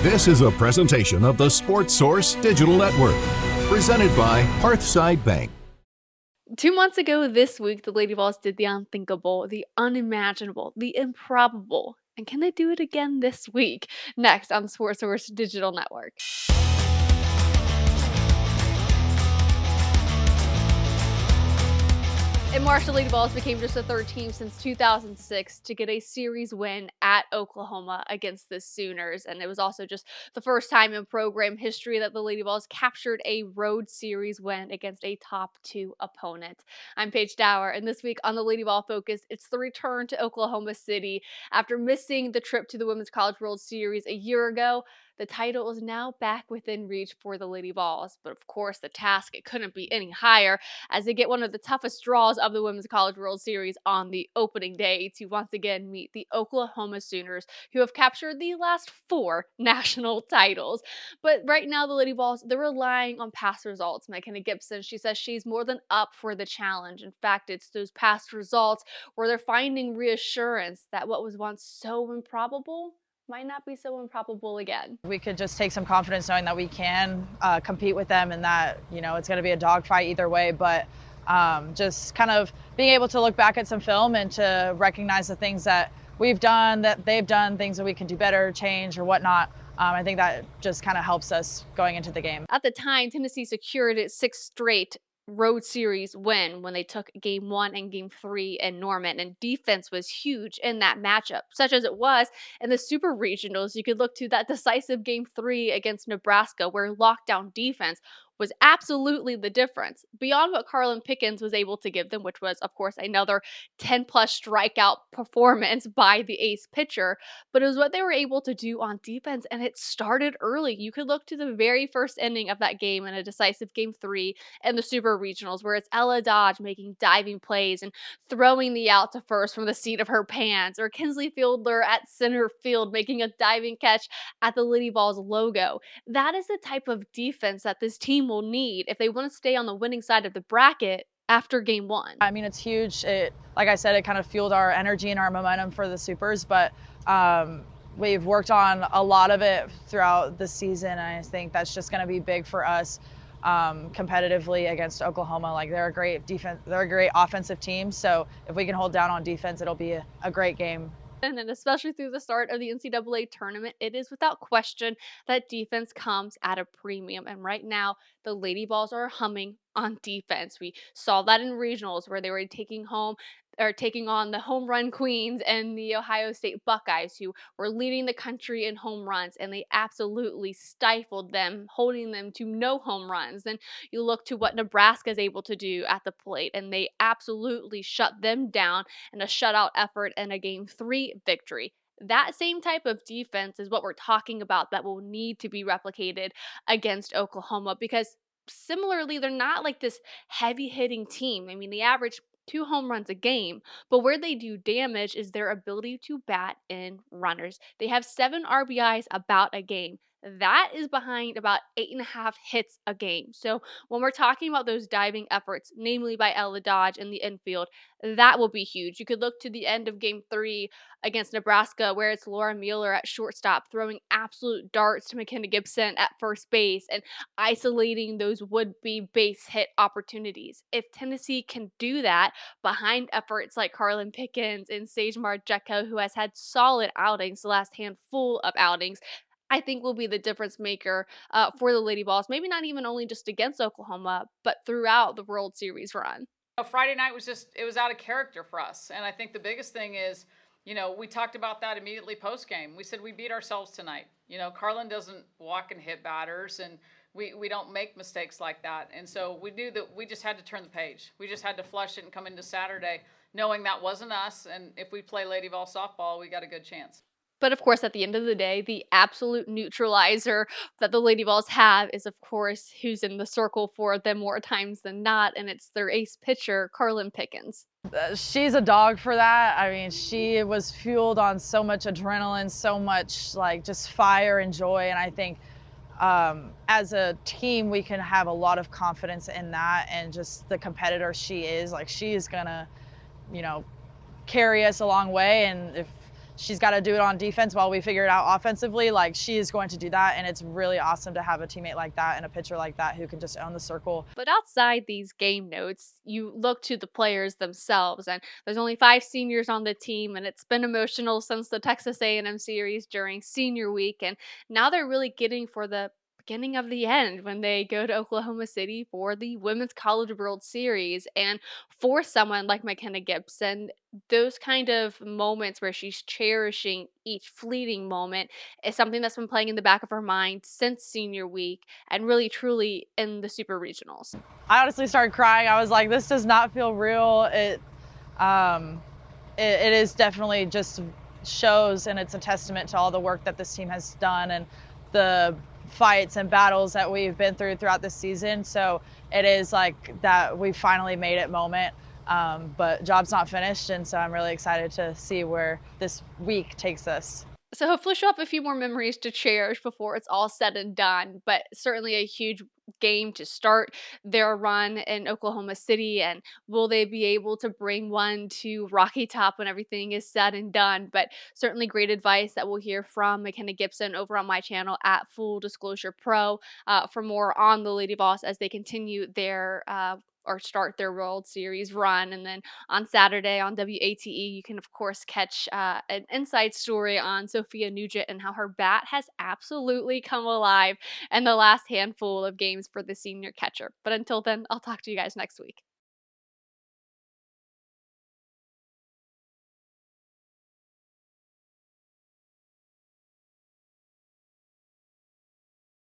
This is a presentation of the Sports Source Digital Network, presented by Hearthside Bank. 2 months ago this week, the Lady Vols did the unthinkable, the unimaginable, the improbable. And can they do it again this week? Next on the Sports Source Digital Network. In March, the Lady Vols became just the third team since 2006 to get a series win at Oklahoma against the Sooners. And it was also just the first time in program history that the Lady Vols captured a road series win against a top 2 opponent. I'm Paige DAUER, and this week on the Lady Vol Focus, it's the return to Oklahoma City. After missing the trip to the Women's College World Series a year ago, the title is now back within reach for the Lady Vols. But of course, the task, it couldn't be any higher, as they get one of the toughest draws of the Women's College World Series on the opening day to once again meet the Oklahoma Sooners, who have captured the last 4 national titles. But right now, the Lady Vols, they're relying on past results. McKenna Gibson, she says she's more than up for the challenge. In fact, it's those past results where they're finding reassurance that what was once so improbable might not be so improbable again. We could just take some confidence knowing that we can compete with them, and that, you know, it's going to be a dogfight either way. But just kind of being able to look back at some film and to recognize the things that we've done, that they've done, things that we can do better, change, or whatnot. I think that just kind of helps us going into the game. At the time, Tennessee secured its 6th straight road series win when they took game 1 and game 3 in Norman, and defense was huge in that matchup, such as it was in the super regionals. You could look to that decisive game 3 against Nebraska, where lockdown defense was absolutely the difference, beyond what Carlin Pickens was able to give them, which was, of course, another 10-plus strikeout performance by the ace pitcher. But it was what they were able to do on defense, and it started early. You could look to the very first inning of that game in a decisive game 3 in the super regionals, where it's Ella Dodge making diving plays and throwing the out to first from the seat of her pants, or Kinsley Fielder at center field making a diving catch at the Lady Vols logo. That is the type of defense that this team will need if they want to stay on the winning side of the bracket after game 1. I mean, it's huge. Like I said, it kind of fueled our energy and our momentum for the Supers, but we've worked on a lot of it throughout the season, and I think that's just going to be big for us competitively against Oklahoma. Like, they're a great defense, they're a great offensive team, so if we can hold down on defense, it'll be a great game. And especially through the start of the NCAA tournament, it is without question that defense comes at a premium. And right now, the Lady Vols are humming on defense. We saw that in regionals, where they were taking on the home run queens and the Ohio State Buckeyes, who were leading the country in home runs, and they absolutely stifled them, holding them to no home runs. Then you look to what Nebraska is able to do at the plate, and they absolutely shut them down in a shutout effort and a game 3 victory. That same type of defense is what we're talking about that will need to be replicated against Oklahoma, because similarly, they're not like this heavy hitting team. I mean, they average 2 home runs a game, but where they do damage is their ability to bat in runners. They have 7 RBIs about a game. That is behind about 8.5 hits a game. So when we're talking about those diving efforts, namely by Ella Dodge in the infield, that will be huge. You could look to the end of game 3 against Nebraska, where it's Laura Mueller at shortstop throwing absolute darts to McKenna Gibson at first base and isolating those would-be base hit opportunities. If Tennessee can do that behind efforts like Carlin Pickens and Sage Marjeka, who has had solid outings, the last handful of outings, I think will be the difference maker for the Lady Vols. Maybe not even only just against Oklahoma, but throughout the World Series run. Friday night was it was out of character for us. And I think the biggest thing is, you know, we talked about that immediately post-game. We said we beat ourselves tonight. You know, Carlin doesn't walk and hit batters, and we don't make mistakes like that. And so we knew that we just had to turn the page. We just had to flush it and come into Saturday knowing that wasn't us. And if we play Lady Vol softball, we got a good chance. But of course, at the end of the day, the absolute neutralizer that the Lady Vols have is, of course, who's in the circle for them more times than not, and it's their ace pitcher, Carlin Pickens. She's a dog for that. I mean, she was fueled on so much adrenaline, so much like just fire and joy, and I think as a team, we can have a lot of confidence in that, and just the competitor she is. Like, she is gonna, you know, carry us a long way, and if she's got to do it on defense while we figure it out offensively. Like, she is going to do that, and it's really awesome to have a teammate like that and a pitcher like that who can just own the circle. But outside these game notes, you look to the players themselves, and there's only 5 seniors on the team, and it's been emotional since the Texas A&M series during senior week, and now they're really getting for the beginning of the end when they go to Oklahoma City for the Women's College World Series. And for someone like McKenna Gibson, those kind of moments where she's cherishing each fleeting moment is something that's been playing in the back of her mind since senior week and really truly in the super regionals. I honestly started crying. I was like, this does not feel real. It is definitely just shows, and it's a testament to all the work that this team has done and the fights and battles that we've been through throughout this season. So it is like that we finally made it moment. But job's not finished, and so I'm really excited to see where this week takes us. So hopefully she'll have a few more memories to cherish before it's all said and done, but certainly a huge game to start their run in Oklahoma City. And will they be able to bring one to Rocky Top when everything is said and done? But certainly great advice that we'll hear from McKenna Gibson over on my channel at Full Disclosure Pro for more on the Lady Boss as they continue their or start their World Series run. And then on Saturday on WATE, you can, of course, catch an inside story on Sophia Nugent and how her bat has absolutely come alive in the last handful of games for the senior catcher. But until then, I'll talk to you guys next week.